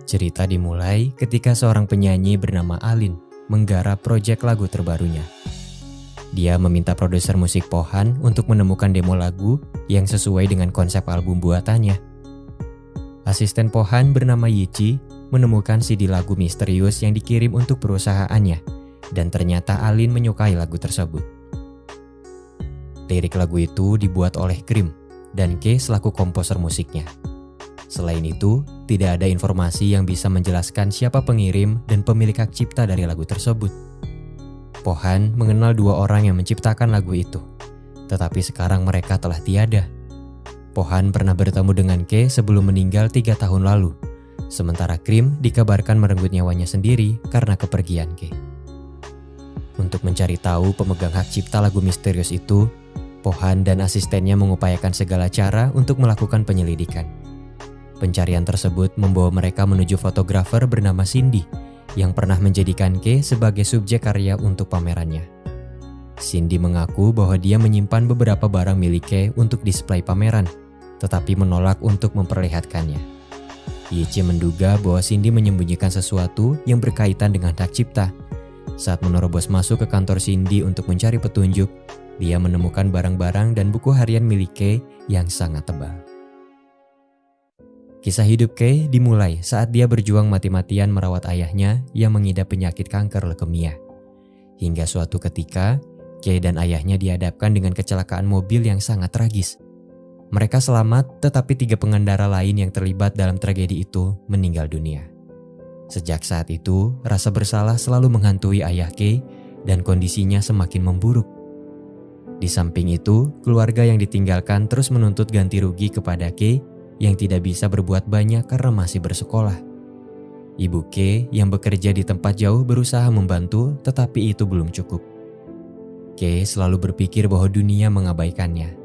Cerita dimulai ketika seorang penyanyi bernama Alin menggarap proyek lagu terbarunya. Dia meminta produser musik Pohan untuk menemukan demo lagu yang sesuai dengan konsep album buatannya. Asisten Pohan bernama Yichi menemukan CD lagu misterius yang dikirim untuk perusahaannya, dan ternyata Alin menyukai lagu tersebut. Lirik lagu itu dibuat oleh Cream dan K selaku komposer musiknya. Selain itu, tidak ada informasi yang bisa menjelaskan siapa pengirim dan pemilik hak cipta dari lagu tersebut. Pohan mengenal dua orang yang menciptakan lagu itu, tetapi sekarang mereka telah tiada. Pohan pernah bertemu dengan K sebelum meninggal 3 tahun lalu, sementara Cream dikabarkan merenggut nyawanya sendiri karena kepergian K. Untuk mencari tahu pemegang hak cipta lagu misterius itu, Pohan dan asistennya mengupayakan segala cara untuk melakukan penyelidikan. Pencarian tersebut membawa mereka menuju fotografer bernama Cindy yang pernah menjadikan K sebagai subjek karya untuk pamerannya. Cindy mengaku bahwa dia menyimpan beberapa barang milik K untuk display pameran, tetapi menolak untuk memperlihatkannya. Yichi menduga bahwa Cindy menyembunyikan sesuatu yang berkaitan dengan hak cipta. Saat menerobos masuk ke kantor Cindy untuk mencari petunjuk, dia menemukan barang-barang dan buku harian milik K yang sangat tebal. Kisah hidup K dimulai saat dia berjuang mati-matian merawat ayahnya yang mengidap penyakit kanker leukemia. Hingga suatu ketika, K dan ayahnya dihadapkan dengan kecelakaan mobil yang sangat tragis. Mereka selamat, tetapi 3 pengendara lain yang terlibat dalam tragedi itu meninggal dunia. Sejak saat itu, rasa bersalah selalu menghantui ayah K dan kondisinya semakin memburuk. Di samping itu, keluarga yang ditinggalkan terus menuntut ganti rugi kepada K yang tidak bisa berbuat banyak karena masih bersekolah. Ibu K yang bekerja di tempat jauh berusaha membantu, tetapi itu belum cukup. K selalu berpikir bahwa dunia mengabaikannya.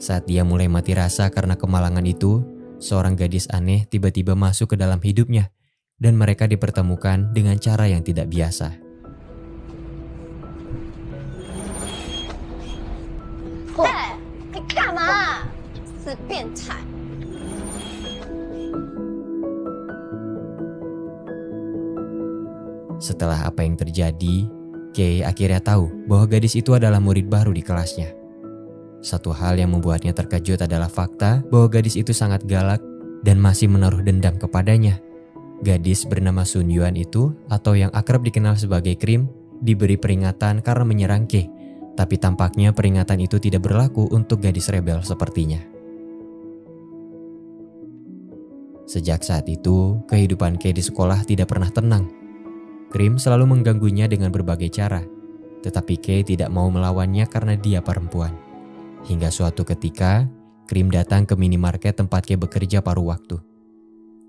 Saat dia mulai mati rasa karena kemalangan itu, seorang gadis aneh tiba-tiba masuk ke dalam hidupnya, dan mereka dipertemukan dengan cara yang tidak biasa. Setelah apa yang terjadi, K akhirnya tahu bahwa gadis itu adalah murid baru di kelasnya. Satu hal yang membuatnya terkejut adalah fakta bahwa gadis itu sangat galak dan masih menaruh dendam kepadanya. Gadis bernama Sun Yuan itu, atau yang akrab dikenal sebagai Cream, diberi peringatan karena menyerang K, tapi tampaknya peringatan itu tidak berlaku untuk gadis rebel sepertinya. Sejak saat itu, kehidupan K di sekolah tidak pernah tenang. Cream selalu mengganggunya dengan berbagai cara, tetapi K tidak mau melawannya karena dia perempuan. Hingga suatu ketika, Cream datang ke minimarket tempat K bekerja paruh waktu.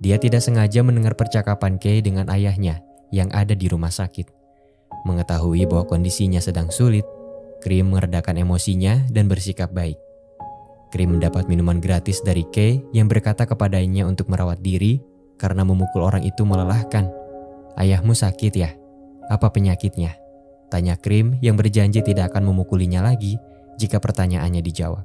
Dia tidak sengaja mendengar percakapan K dengan ayahnya yang ada di rumah sakit. Mengetahui bahwa kondisinya sedang sulit, Cream meredakan emosinya dan bersikap baik. Cream mendapat minuman gratis dari K yang berkata kepadanya untuk merawat diri karena memukul orang itu melelahkan. "Ayahmu sakit ya? Apa penyakitnya?" tanya Cream yang berjanji tidak akan memukulinya lagi jika pertanyaannya dijawab.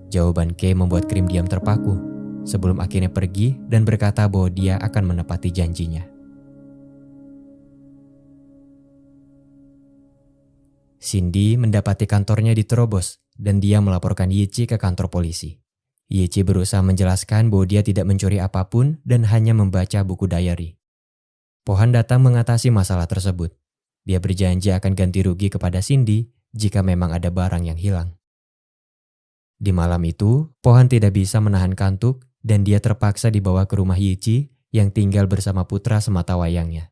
Jawaban K membuat Cream diam terpaku sebelum akhirnya pergi dan berkata bahwa dia akan menepati janjinya. Cindy mendapati kantornya diterobos dan dia melaporkan Yichi ke kantor polisi. Yichi berusaha menjelaskan bahwa dia tidak mencuri apapun dan hanya membaca buku diary. Pohan datang mengatasi masalah tersebut. Dia berjanji akan ganti rugi kepada Cindy jika memang ada barang yang hilang. Di malam itu, Pohan tidak bisa menahan kantuk dan dia terpaksa dibawa ke rumah Yichi yang tinggal bersama putra sematawayangnya.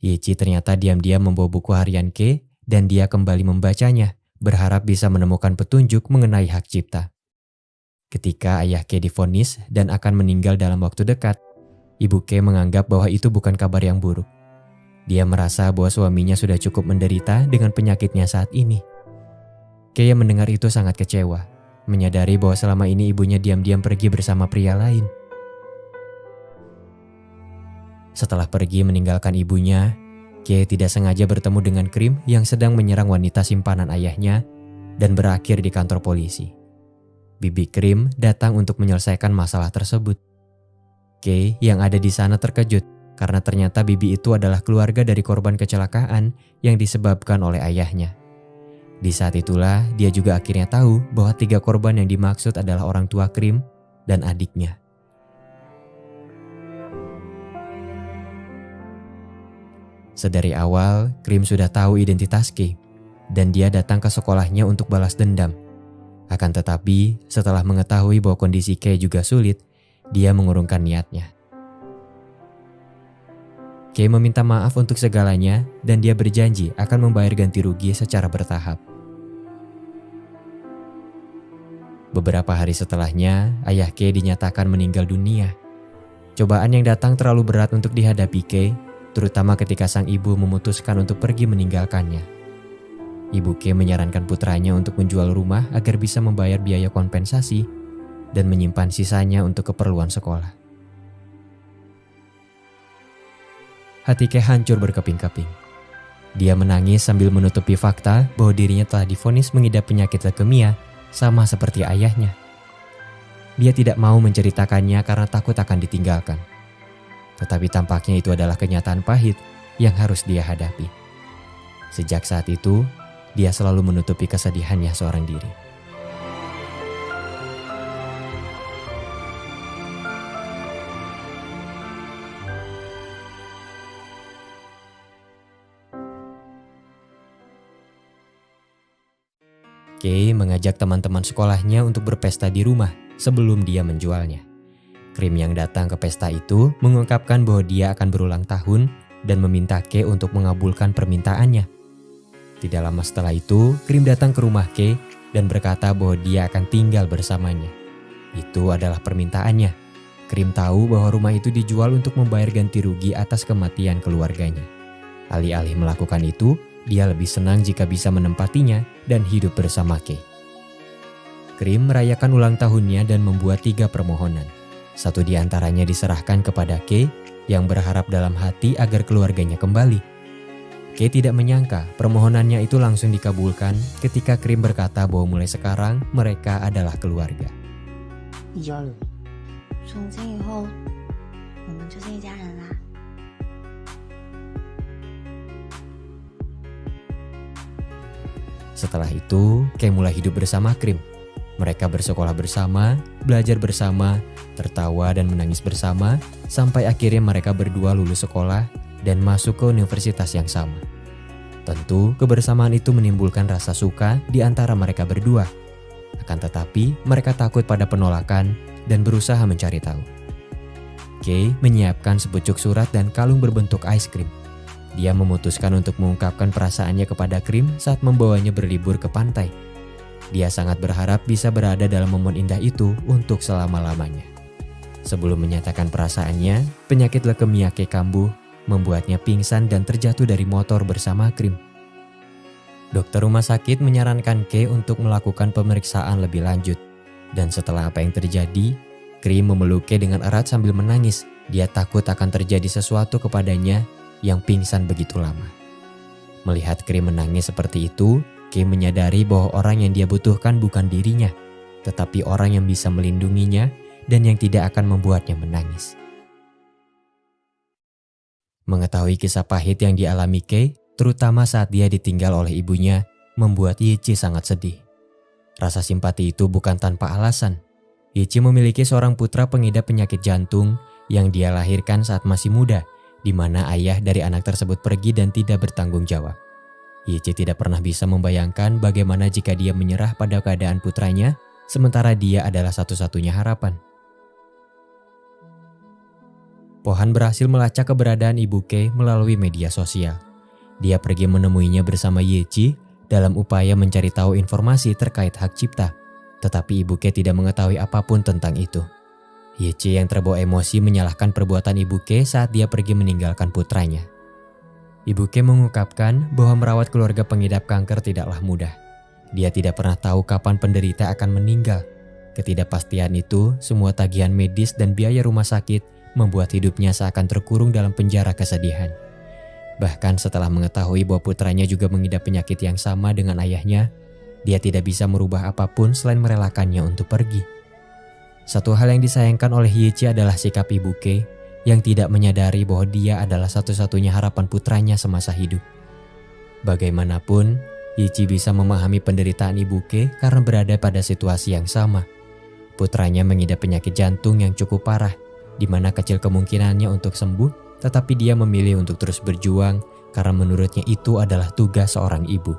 Yichi ternyata diam-diam membawa buku harian K dan dia kembali membacanya, berharap bisa menemukan petunjuk mengenai hak cipta. Ketika ayah K divonis dan akan meninggal dalam waktu dekat, ibu K menganggap bahwa itu bukan kabar yang buruk. Dia merasa bahwa suaminya sudah cukup menderita dengan penyakitnya saat ini. K yang mendengar itu sangat kecewa, menyadari bahwa selama ini ibunya diam-diam pergi bersama pria lain. Setelah pergi meninggalkan ibunya, Kay tidak sengaja bertemu dengan Krim yang sedang menyerang wanita simpanan ayahnya dan berakhir di kantor polisi. Bibi Krim datang untuk menyelesaikan masalah tersebut. Kay yang ada di sana terkejut karena ternyata Bibi itu adalah keluarga dari korban kecelakaan yang disebabkan oleh ayahnya. Di saat itulah dia juga akhirnya tahu bahwa 3 korban yang dimaksud adalah orang tua Krim dan adiknya. Sedari awal, Krim sudah tahu identitas Kay dan dia datang ke sekolahnya untuk balas dendam. Akan tetapi, setelah mengetahui bahwa kondisi Kay juga sulit, dia mengurungkan niatnya. Kay meminta maaf untuk segalanya dan dia berjanji akan membayar ganti rugi secara bertahap. Beberapa hari setelahnya, ayah Kay dinyatakan meninggal dunia. Cobaan yang datang terlalu berat untuk dihadapi Kay, terutama ketika sang ibu memutuskan untuk pergi meninggalkannya. Ibu Kay menyarankan putranya untuk menjual rumah agar bisa membayar biaya kompensasi dan menyimpan sisanya untuk keperluan sekolah. Hati Kay hancur berkeping-keping. Dia menangis sambil menutupi fakta bahwa dirinya telah divonis mengidap penyakit leukemia sama seperti ayahnya. Dia tidak mau menceritakannya karena takut akan ditinggalkan. Tetapi tampaknya itu adalah kenyataan pahit yang harus dia hadapi. Sejak saat itu, dia selalu menutupi kesedihannya seorang diri. Kay mengajak teman-teman sekolahnya untuk berpesta di rumah sebelum dia menjualnya. Krim yang datang ke pesta itu mengungkapkan bahwa dia akan berulang tahun dan meminta Kay untuk mengabulkan permintaannya. Tidak lama setelah itu, Krim datang ke rumah Kay dan berkata bahwa dia akan tinggal bersamanya. Itu adalah permintaannya. Krim tahu bahwa rumah itu dijual untuk membayar ganti rugi atas kematian keluarganya. Alih-alih melakukan itu, dia lebih senang jika bisa menempatinya dan hidup bersama Kay. Krim merayakan ulang tahunnya dan membuat 3 permohonan. Satu di antaranya diserahkan kepada Kay yang berharap dalam hati agar keluarganya kembali. Kay tidak menyangka permohonannya itu langsung dikabulkan ketika Krim berkata bahwa mulai sekarang mereka adalah keluarga. 一家人。从今以后，我们就是一家人啦。 Setelah itu, Kay mulai hidup bersama Krim. Mereka bersekolah bersama, belajar bersama, tertawa dan menangis bersama, sampai akhirnya mereka berdua lulus sekolah dan masuk ke universitas yang sama. Tentu, kebersamaan itu menimbulkan rasa suka di antara mereka berdua. Akan tetapi, mereka takut pada penolakan dan berusaha mencari tahu. Kay menyiapkan sepucuk surat dan kalung berbentuk es krim. Dia memutuskan untuk mengungkapkan perasaannya kepada Krim saat membawanya berlibur ke pantai. Dia sangat berharap bisa berada dalam momen indah itu untuk selama-lamanya. Sebelum menyatakan perasaannya, penyakit leukemia Kay kambuh, membuatnya pingsan dan terjatuh dari motor bersama Krim. Dokter rumah sakit menyarankan Kay untuk melakukan pemeriksaan lebih lanjut. Dan setelah apa yang terjadi, Krim memeluk Kay dengan erat sambil menangis. Dia takut akan terjadi sesuatu kepadanya yang pingsan begitu lama. Melihat Krim menangis seperti itu, Kay menyadari bahwa orang yang dia butuhkan bukan dirinya, tetapi orang yang bisa melindunginya dan yang tidak akan membuatnya menangis. Mengetahui kisah pahit yang dialami Kay, terutama saat dia ditinggal oleh ibunya, membuat Yichi sangat sedih. Rasa simpati itu bukan tanpa alasan. Yichi memiliki seorang putra pengidap penyakit jantung yang dia lahirkan saat masih muda, di mana ayah dari anak tersebut pergi dan tidak bertanggung jawab. Yichi tidak pernah bisa membayangkan bagaimana jika dia menyerah pada keadaan putranya, sementara dia adalah satu-satunya harapan. Pohan berhasil melacak keberadaan ibu Kay melalui media sosial. Dia pergi menemuinya bersama Yichi dalam upaya mencari tahu informasi terkait hak cipta, tetapi ibu Kay tidak mengetahui apapun tentang itu. Yichi yang terbawa emosi menyalahkan perbuatan ibu Kay saat dia pergi meninggalkan putranya. Ibu Kay mengungkapkan bahwa merawat keluarga pengidap kanker tidaklah mudah. Dia tidak pernah tahu kapan penderita akan meninggal. Ketidakpastian itu, semua tagihan medis dan biaya rumah sakit membuat hidupnya seakan terkurung dalam penjara kesedihan. Bahkan setelah mengetahui bahwa putranya juga mengidap penyakit yang sama dengan ayahnya, dia tidak bisa merubah apapun selain merelakannya untuk pergi. Satu hal yang disayangkan oleh Yichi adalah sikap Ibu Kei yang tidak menyadari bahwa dia adalah satu-satunya harapan putranya semasa hidup. Bagaimanapun, Yichi bisa memahami penderitaan Ibu Kei karena berada pada situasi yang sama. Putranya mengidap penyakit jantung yang cukup parah, di mana kecil kemungkinannya untuk sembuh, tetapi dia memilih untuk terus berjuang karena menurutnya itu adalah tugas seorang ibu.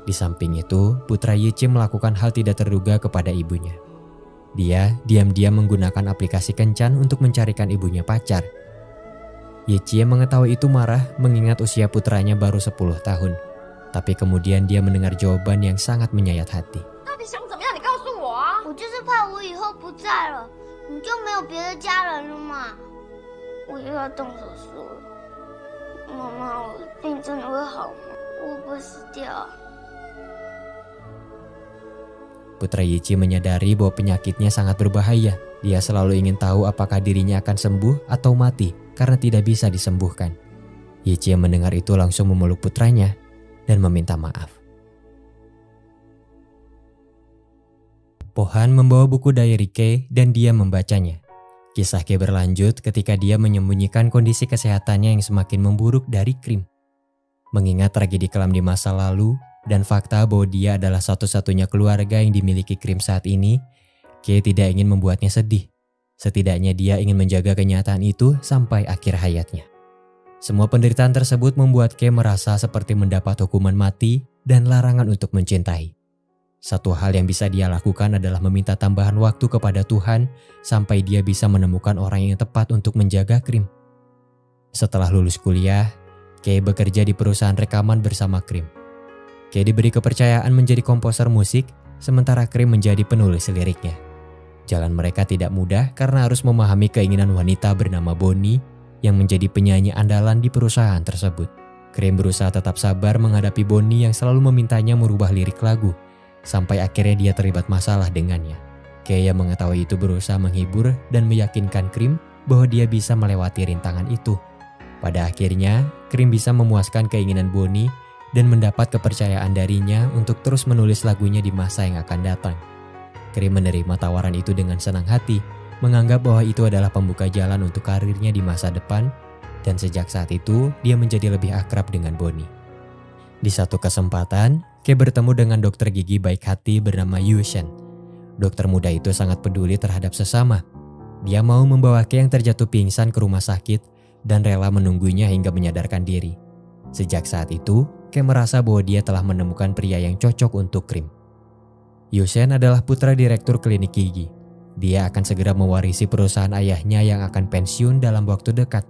Di samping itu, putra Yichi melakukan hal tidak terduga kepada ibunya. Dia diam-diam menggunakan aplikasi kencan untuk mencarikan ibunya pacar. Yichi yang mengetahui itu marah mengingat usia putranya baru 10 tahun. Tapi kemudian dia mendengar jawaban yang sangat menyayat hati. 到底想怎么样？你告诉我啊！我就是怕我以后不在了，你就没有别的家人了嘛。我又要动手术了，妈妈，我的病真的会好吗？我不会死掉。 Putra Yichi menyadari bahwa penyakitnya sangat berbahaya. Dia selalu ingin tahu apakah dirinya akan sembuh atau mati karena tidak bisa disembuhkan. Yichi yang mendengar itu langsung memeluk putranya dan meminta maaf. Pohan membawa buku diary Kei dan dia membacanya. Kisah Kei berlanjut ketika dia menyembunyikan kondisi kesehatannya yang semakin memburuk dari Krim. Mengingat tragedi kelam di masa lalu dan fakta bahwa dia adalah satu-satunya keluarga yang dimiliki Krim saat ini, Kei tidak ingin membuatnya sedih. Setidaknya dia ingin menjaga kenyataan itu sampai akhir hayatnya. Semua penderitaan tersebut membuat Kei merasa seperti mendapat hukuman mati dan larangan untuk mencintai. Satu hal yang bisa dia lakukan adalah meminta tambahan waktu kepada Tuhan sampai dia bisa menemukan orang yang tepat untuk menjaga Krim. Setelah lulus kuliah, Kei bekerja di perusahaan rekaman bersama Krim. Kei diberi kepercayaan menjadi komposer musik, sementara Krim menjadi penulis liriknya. Jalan mereka tidak mudah karena harus memahami keinginan wanita bernama Bonnie yang menjadi penyanyi andalan di perusahaan tersebut. Krim berusaha tetap sabar menghadapi Bonnie yang selalu memintanya merubah lirik lagu, sampai akhirnya dia terlibat masalah dengannya. Kei yang mengetahui itu berusaha menghibur dan meyakinkan Krim bahwa dia bisa melewati rintangan itu. Pada akhirnya, Krim bisa memuaskan keinginan Bonnie dan mendapat kepercayaan darinya untuk terus menulis lagunya di masa yang akan datang. Krim menerima tawaran itu dengan senang hati, menganggap bahwa itu adalah pembuka jalan untuk karirnya di masa depan, dan sejak saat itu dia menjadi lebih akrab dengan Bonnie. Di satu kesempatan, Kei bertemu dengan dokter gigi baik hati bernama Yu Shen. Dokter muda itu sangat peduli terhadap sesama. Dia mau membawa Kei yang terjatuh pingsan ke rumah sakit dan rela menunggunya hingga menyadarkan diri. Sejak saat itu, Kei merasa bahwa dia telah menemukan pria yang cocok untuk Krim. Yu Shen adalah putra direktur klinik gigi. Dia akan segera mewarisi perusahaan ayahnya yang akan pensiun dalam waktu dekat.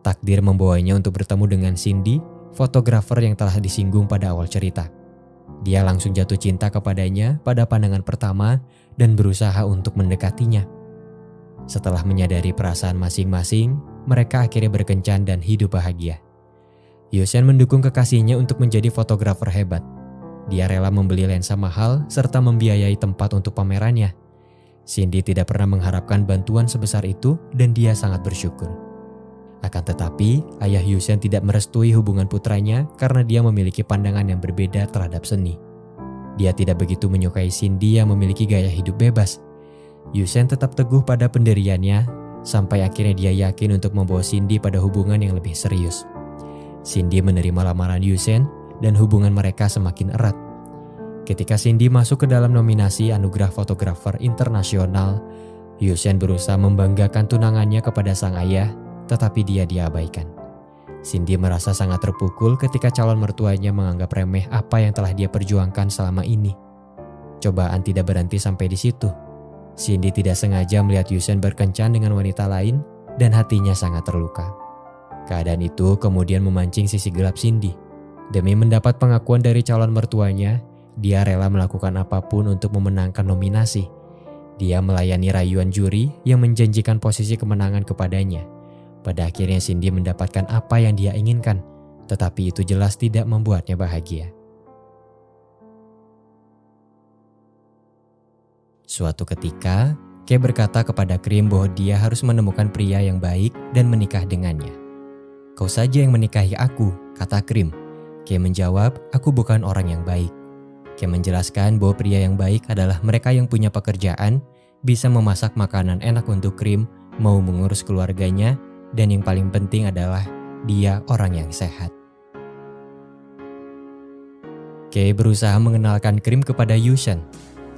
Takdir membawanya untuk bertemu dengan Cindy, fotografer yang telah disinggung pada awal cerita. Dia langsung jatuh cinta kepadanya pada pandangan pertama dan berusaha untuk mendekatinya. Setelah menyadari perasaan masing-masing, mereka akhirnya berkencan dan hidup bahagia. Yu Shen mendukung kekasihnya untuk menjadi fotografer hebat. Dia rela membeli lensa mahal serta membiayai tempat untuk pamerannya. Cindy tidak pernah mengharapkan bantuan sebesar itu dan dia sangat bersyukur. Akan tetapi, ayah Yu Shen tidak merestui hubungan putranya karena dia memiliki pandangan yang berbeda terhadap seni. Dia tidak begitu menyukai Cindy yang memiliki gaya hidup bebas. Yu Shen tetap teguh pada pendiriannya, sampai akhirnya dia yakin untuk membawa Cindy pada hubungan yang lebih serius. Cindy menerima lamaran Yu Shen dan hubungan mereka semakin erat. Ketika Cindy masuk ke dalam nominasi Anugerah Fotografer Internasional, Yu Shen berusaha membanggakan tunangannya kepada sang ayah, tetapi dia diabaikan. Cindy merasa sangat terpukul ketika calon mertuanya menganggap remeh apa yang telah dia perjuangkan selama ini. Cobaan tidak berhenti sampai di situ. Cindy tidak sengaja melihat Yu Shen berkencan dengan wanita lain dan hatinya sangat terluka. Keadaan itu kemudian memancing sisi gelap Cindy. Demi mendapat pengakuan dari calon mertuanya, dia rela melakukan apapun untuk memenangkan nominasi. Dia melayani rayuan juri yang menjanjikan posisi kemenangan kepadanya. Pada akhirnya Cindy mendapatkan apa yang dia inginkan, tetapi itu jelas tidak membuatnya bahagia. Suatu ketika, Kay berkata kepada Krim bahwa dia harus menemukan pria yang baik dan menikah dengannya. "Kau saja yang menikahi aku," kata Krim. Kay menjawab, "Aku bukan orang yang baik." Kay menjelaskan bahwa pria yang baik adalah mereka yang punya pekerjaan, bisa memasak makanan enak untuk Krim, mau mengurus keluarganya, dan yang paling penting adalah dia orang yang sehat. Kay berusaha mengenalkan Krim kepada Yushen.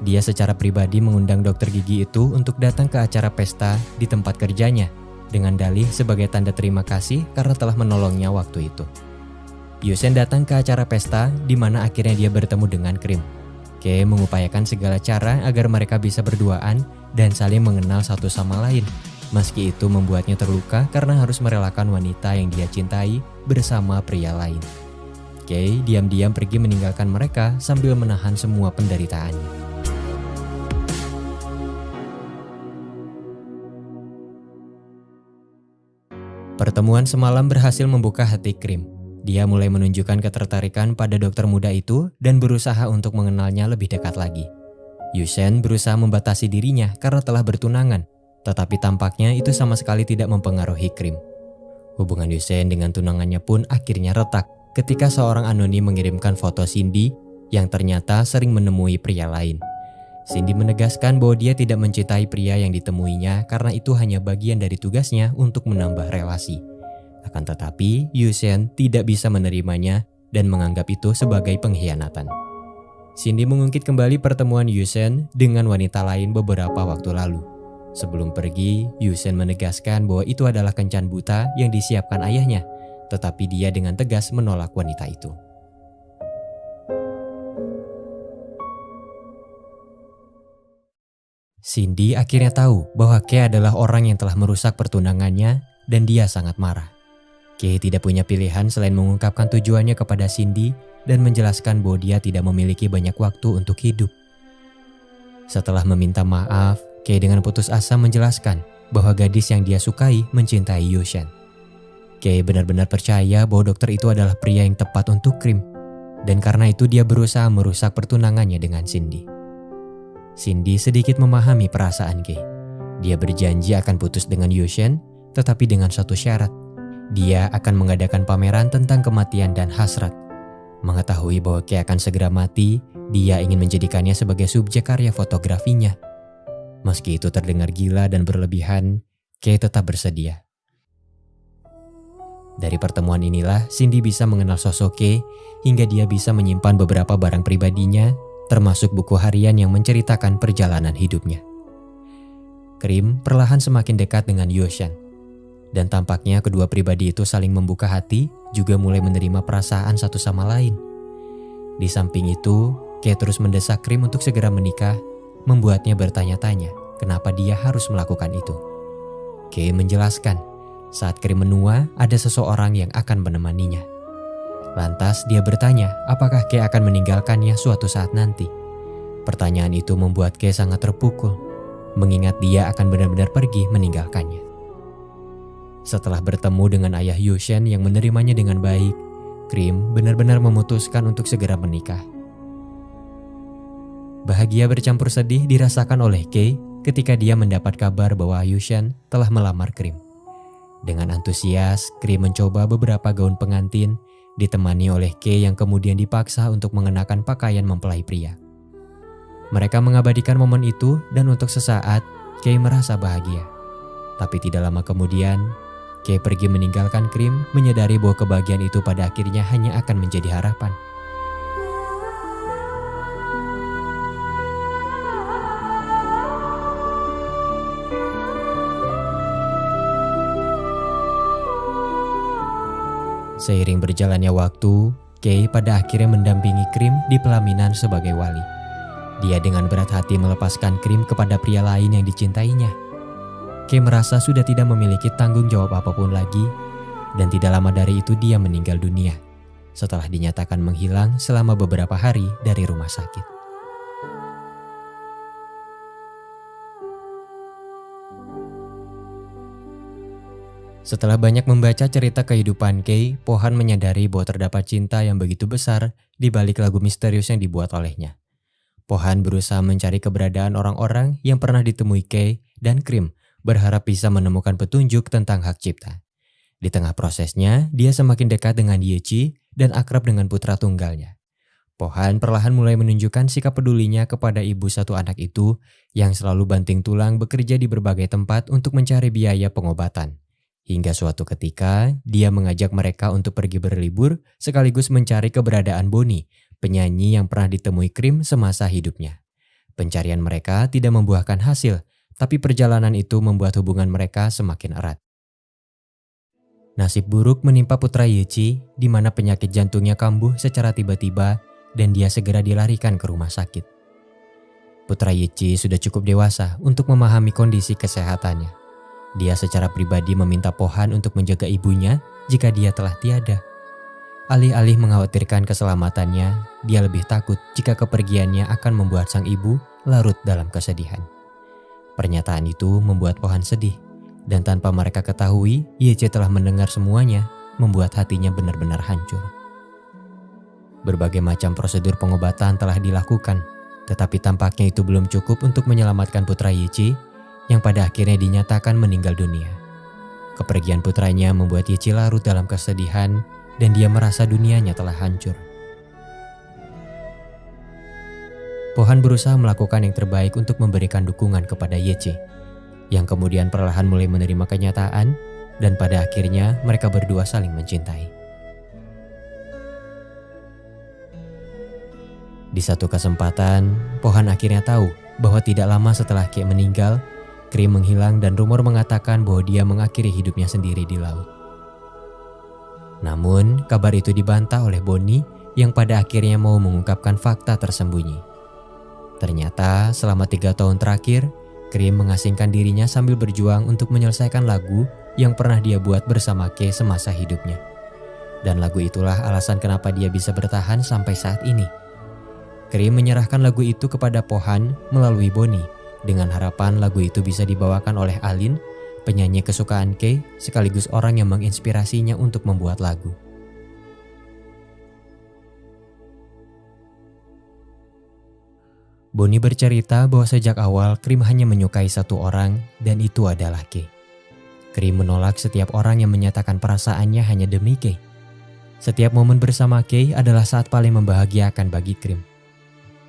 Dia secara pribadi mengundang dokter gigi itu untuk datang ke acara pesta di tempat kerjanya dengan dalih sebagai tanda terima kasih karena telah menolongnya waktu itu. Yushen datang ke acara pesta di mana akhirnya dia bertemu dengan Krim. Kay mengupayakan segala cara agar mereka bisa berduaan dan saling mengenal satu sama lain. Meski itu membuatnya terluka karena harus merelakan wanita yang dia cintai bersama pria lain. Kay diam-diam pergi meninggalkan mereka sambil menahan semua penderitaannya. Pertemuan semalam berhasil membuka hati Krim. Dia mulai menunjukkan ketertarikan pada dokter muda itu dan berusaha untuk mengenalnya lebih dekat lagi. Yushen berusaha membatasi dirinya karena telah bertunangan, tetapi tampaknya itu sama sekali tidak mempengaruhi Krim. Hubungan Yushen dengan tunangannya pun akhirnya retak ketika seorang anonim mengirimkan foto Cindy yang ternyata sering menemui pria lain. Cindy menegaskan bahwa dia tidak mencintai pria yang ditemuinya karena itu hanya bagian dari tugasnya untuk menambah relasi. Akan tetapi, Yushen tidak bisa menerimanya dan menganggap itu sebagai pengkhianatan. Cindy mengungkit kembali pertemuan Yushen dengan wanita lain beberapa waktu lalu. Sebelum pergi, Yushen menegaskan bahwa itu adalah kencan buta yang disiapkan ayahnya, tetapi dia dengan tegas menolak wanita itu. Cindy akhirnya tahu bahwa Kay adalah orang yang telah merusak pertunangannya dan dia sangat marah. Kay tidak punya pilihan selain mengungkapkan tujuannya kepada Cindy dan menjelaskan bahwa dia tidak memiliki banyak waktu untuk hidup. Setelah meminta maaf, Kay dengan putus asa menjelaskan bahwa gadis yang dia sukai mencintai Yushen. Kay benar-benar percaya bahwa dokter itu adalah pria yang tepat untuk Krim, dan karena itu dia berusaha merusak pertunangannya dengan Cindy. Cindy sedikit memahami perasaan Kay. Dia berjanji akan putus dengan Yushen, tetapi dengan satu syarat. Dia akan mengadakan pameran tentang kematian dan hasrat. Mengetahui bahwa Kay akan segera mati, dia ingin menjadikannya sebagai subjek karya fotografinya. Meski itu terdengar gila dan berlebihan, Kay tetap bersedia. Dari pertemuan inilah Cindy bisa mengenal sosok Kay hingga dia bisa menyimpan beberapa barang pribadinya, termasuk buku harian yang menceritakan perjalanan hidupnya. Krim perlahan semakin dekat dengan Yushen, dan tampaknya kedua pribadi itu saling membuka hati, juga mulai menerima perasaan satu sama lain. Di samping itu, Kay terus mendesak Krim untuk segera menikah, membuatnya bertanya-tanya kenapa dia harus melakukan itu. Kay menjelaskan, saat Krim menua ada seseorang yang akan menemaninya. Lantas dia bertanya apakah Kay akan meninggalkannya suatu saat nanti. Pertanyaan itu membuat Kay sangat terpukul, mengingat dia akan benar-benar pergi meninggalkannya. Setelah bertemu dengan ayah Yushen yang menerimanya dengan baik, Krim benar-benar memutuskan untuk segera menikah. Bahagia bercampur sedih dirasakan oleh Kay ketika dia mendapat kabar bahwa Yushen telah melamar Krim. Dengan antusias, Krim mencoba beberapa gaun pengantin, ditemani oleh Kay yang kemudian dipaksa untuk mengenakan pakaian mempelai pria. Mereka mengabadikan momen itu dan untuk sesaat Kay merasa bahagia. Tapi tidak lama kemudian, Kay pergi meninggalkan Krim, menyadari bahwa kebahagiaan itu pada akhirnya hanya akan menjadi harapan. Seiring berjalannya waktu, Kay pada akhirnya mendampingi Krim di pelaminan sebagai wali. Dia dengan berat hati melepaskan Krim kepada pria lain yang dicintainya. Kay merasa sudah tidak memiliki tanggung jawab apapun lagi, dan tidak lama dari itu dia meninggal dunia setelah dinyatakan menghilang selama beberapa hari dari rumah sakit. Setelah banyak membaca cerita kehidupan Kay, Pohan menyadari bahwa terdapat cinta yang begitu besar di balik lagu misterius yang dibuat olehnya. Pohan berusaha mencari keberadaan orang-orang yang pernah ditemui Kay dan Krim, berharap bisa menemukan petunjuk tentang hak cipta. Di tengah prosesnya, dia semakin dekat dengan Yechi dan akrab dengan putra tunggalnya. Pohan perlahan mulai menunjukkan sikap pedulinya kepada ibu satu anak itu yang selalu banting tulang bekerja di berbagai tempat untuk mencari biaya pengobatan. Hingga suatu ketika, dia mengajak mereka untuk pergi berlibur sekaligus mencari keberadaan Bonnie, penyanyi yang pernah ditemui Krim semasa hidupnya. Pencarian mereka tidak membuahkan hasil, tapi perjalanan itu membuat hubungan mereka semakin erat. Nasib buruk menimpa putra Yechi, di mana penyakit jantungnya kambuh secara tiba-tiba dan dia segera dilarikan ke rumah sakit. Putra Yechi sudah cukup dewasa untuk memahami kondisi kesehatannya. Dia secara pribadi meminta Pohan untuk menjaga ibunya jika dia telah tiada. Alih-alih mengkhawatirkan keselamatannya, dia lebih takut jika kepergiannya akan membuat sang ibu larut dalam kesedihan. Pernyataan itu membuat Pohan sedih, dan tanpa mereka ketahui, Yechi telah mendengar semuanya, membuat hatinya benar-benar hancur. Berbagai macam prosedur pengobatan telah dilakukan, tetapi tampaknya itu belum cukup untuk menyelamatkan putra Yechi yang pada akhirnya dinyatakan meninggal dunia. Kepergian putranya membuat Yechi larut dalam kesedihan dan dia merasa dunianya telah hancur. Pohan berusaha melakukan yang terbaik untuk memberikan dukungan kepada Yechi, yang kemudian perlahan mulai menerima kenyataan dan pada akhirnya mereka berdua saling mencintai. Di satu kesempatan, Pohan akhirnya tahu bahwa tidak lama setelah Kay meninggal, Krim menghilang dan rumor mengatakan bahwa dia mengakhiri hidupnya sendiri di laut. Namun, kabar itu dibantah oleh Bonnie yang pada akhirnya mau mengungkapkan fakta tersembunyi. Ternyata, selama 3 tahun terakhir, Krim mengasingkan dirinya sambil berjuang untuk menyelesaikan lagu yang pernah dia buat bersama Kay semasa hidupnya. Dan lagu itulah alasan kenapa dia bisa bertahan sampai saat ini. Krim menyerahkan lagu itu kepada Pohan melalui Bonnie, dengan harapan lagu itu bisa dibawakan oleh Alin, penyanyi kesukaan Kay, sekaligus orang yang menginspirasinya untuk membuat lagu. Bonnie bercerita bahwa sejak awal Krim hanya menyukai satu orang dan itu adalah Kay. Krim menolak setiap orang yang menyatakan perasaannya hanya demi Kay. Setiap momen bersama Kay adalah saat paling membahagiakan bagi Krim.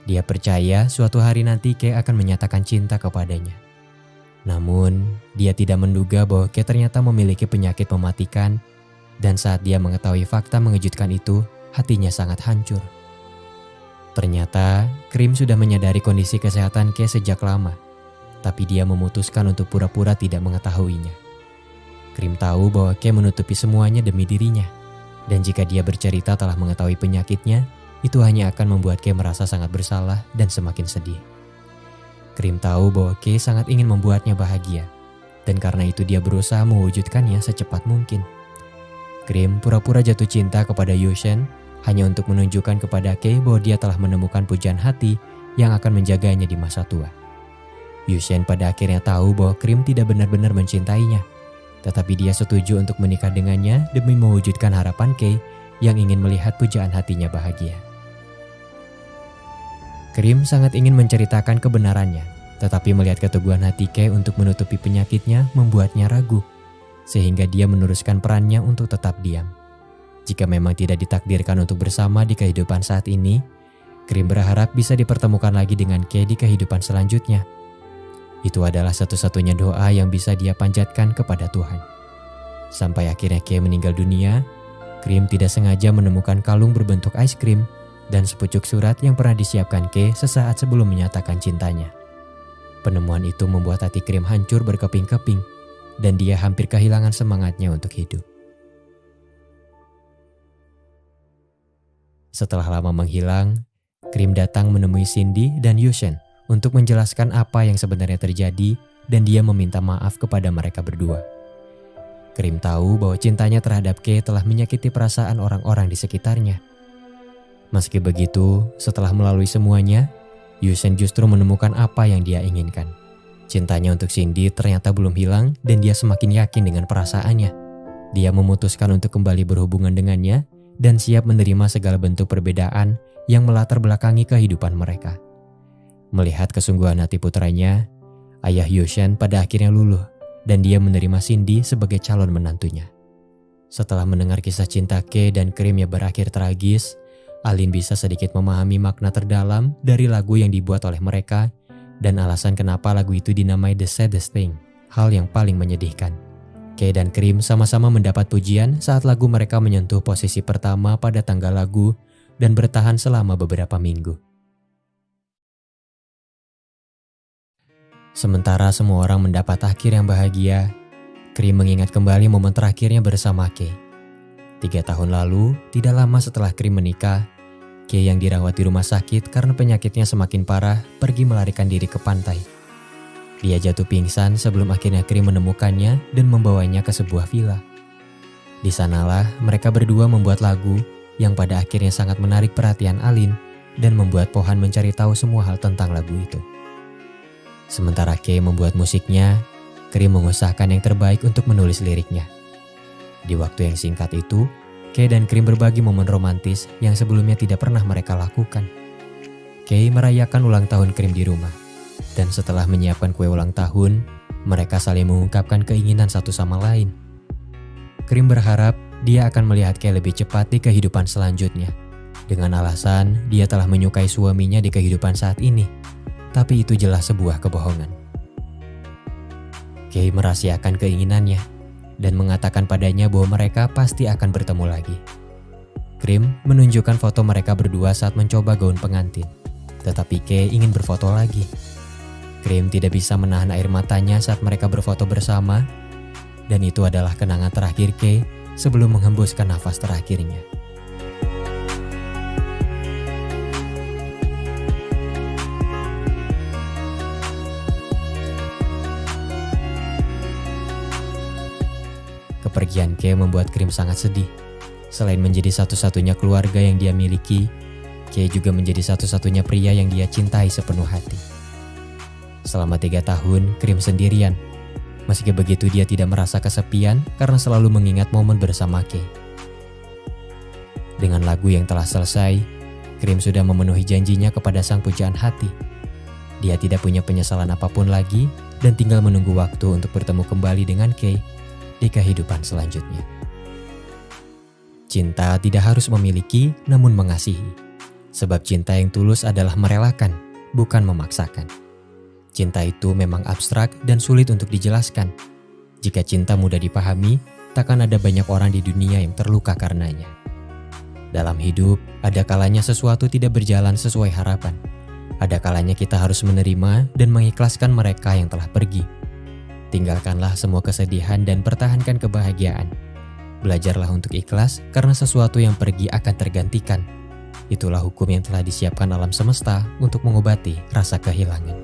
Dia percaya suatu hari nanti Kay akan menyatakan cinta kepadanya. Namun, dia tidak menduga bahwa Kay ternyata memiliki penyakit mematikan dan saat dia mengetahui fakta mengejutkan itu, hatinya sangat hancur. Ternyata, Krim sudah menyadari kondisi kesehatan Kay sejak lama, tapi dia memutuskan untuk pura-pura tidak mengetahuinya. Krim tahu bahwa Kay menutupi semuanya demi dirinya, dan jika dia bercerita telah mengetahui penyakitnya, itu hanya akan membuat Kay merasa sangat bersalah dan semakin sedih. Krim tahu bahwa Kay sangat ingin membuatnya bahagia, dan karena itu dia berusaha mewujudkannya secepat mungkin. Krim pura-pura jatuh cinta kepada Yushen hanya untuk menunjukkan kepada Kay bahwa dia telah menemukan pujaan hati yang akan menjaganya di masa tua. Yushen pada akhirnya tahu bahwa Krim tidak benar-benar mencintainya, tetapi dia setuju untuk menikah dengannya demi mewujudkan harapan Kay yang ingin melihat pujaan hatinya bahagia. Krim sangat ingin menceritakan kebenarannya, tetapi melihat keteguhan hati Kay untuk menutupi penyakitnya membuatnya ragu, sehingga dia meneruskan perannya untuk tetap diam. Jika memang tidak ditakdirkan untuk bersama di kehidupan saat ini, Krim berharap bisa dipertemukan lagi dengan Kay di kehidupan selanjutnya. Itu adalah satu-satunya doa yang bisa dia panjatkan kepada Tuhan. Sampai akhirnya Kay meninggal dunia, Krim tidak sengaja menemukan kalung berbentuk es krim dan sepucuk surat yang pernah disiapkan Kay sesaat sebelum menyatakan cintanya. Penemuan itu membuat hati Krim hancur berkeping-keping dan dia hampir kehilangan semangatnya untuk hidup. Setelah lama menghilang, Krim datang menemui Cindy dan Yushen untuk menjelaskan apa yang sebenarnya terjadi dan dia meminta maaf kepada mereka berdua. Krim tahu bahwa cintanya terhadap Kay telah menyakiti perasaan orang-orang di sekitarnya. Meski begitu, setelah melalui semuanya, Yushen justru menemukan apa yang dia inginkan. Cintanya untuk Cindy ternyata belum hilang dan dia semakin yakin dengan perasaannya. Dia memutuskan untuk kembali berhubungan dengannya dan siap menerima segala bentuk perbedaan yang melatar belakangi kehidupan mereka. Melihat kesungguhan hati putranya, ayah Yushen pada akhirnya luluh dan dia menerima Cindy sebagai calon menantunya. Setelah mendengar kisah cinta Kay dan Krim yang berakhir tragis, Alin bisa sedikit memahami makna terdalam dari lagu yang dibuat oleh mereka dan alasan kenapa lagu itu dinamai The Saddest Thing, hal yang paling menyedihkan. Kay dan Krim sama-sama mendapat pujian saat lagu mereka menyentuh posisi pertama pada tanggal lagu dan bertahan selama beberapa minggu. Sementara semua orang mendapat akhir yang bahagia, Krim mengingat kembali momen terakhirnya bersama Kay. 3 tahun lalu, tidak lama setelah Krim menikah, Kay yang dirawat di rumah sakit karena penyakitnya semakin parah pergi melarikan diri ke pantai. Dia jatuh pingsan sebelum akhirnya Krim menemukannya dan membawanya ke sebuah villa. Di sanalah mereka berdua membuat lagu yang pada akhirnya sangat menarik perhatian Alin dan membuat Pohan mencari tahu semua hal tentang lagu itu. Sementara Kay membuat musiknya, Krim mengusahakan yang terbaik untuk menulis liriknya. Di waktu yang singkat itu, Kay dan Krim berbagi momen romantis yang sebelumnya tidak pernah mereka lakukan. Kay merayakan ulang tahun Krim di rumah, dan setelah menyiapkan kue ulang tahun, mereka saling mengungkapkan keinginan satu sama lain. Krim berharap dia akan melihat Kay lebih cepat di kehidupan selanjutnya, dengan alasan dia telah menyukai suaminya di kehidupan saat ini. Tapi itu jelas sebuah kebohongan. Kay merahasiakan keinginannya dan mengatakan padanya bahwa mereka pasti akan bertemu lagi. Krim menunjukkan foto mereka berdua saat mencoba gaun pengantin, tetapi Kay ingin berfoto lagi. Krim tidak bisa menahan air matanya saat mereka berfoto bersama, dan itu adalah kenangan terakhir Kay sebelum menghembuskan nafas terakhirnya. Kepergian Kay membuat Krim sangat sedih. Selain menjadi satu-satunya keluarga yang dia miliki, Kay juga menjadi satu-satunya pria yang dia cintai sepenuh hati. Selama 3 tahun, Krim sendirian. Meski begitu dia tidak merasa kesepian karena selalu mengingat momen bersama Kay. Dengan lagu yang telah selesai, Krim sudah memenuhi janjinya kepada sang pujaan hati. Dia tidak punya penyesalan apapun lagi dan tinggal menunggu waktu untuk bertemu kembali dengan Kay di kehidupan selanjutnya. Cinta tidak harus memiliki, namun mengasihi. Sebab cinta yang tulus adalah merelakan, bukan memaksakan. Cinta itu memang abstrak dan sulit untuk dijelaskan. Jika cinta mudah dipahami, takkan ada banyak orang di dunia yang terluka karenanya. Dalam hidup, ada kalanya sesuatu tidak berjalan sesuai harapan. Ada kalanya kita harus menerima dan mengikhlaskan mereka yang telah pergi. Tinggalkanlah semua kesedihan dan pertahankan kebahagiaan. Belajarlah untuk ikhlas karena sesuatu yang pergi akan tergantikan. Itulah hukum yang telah disiapkan alam semesta untuk mengobati rasa kehilangan.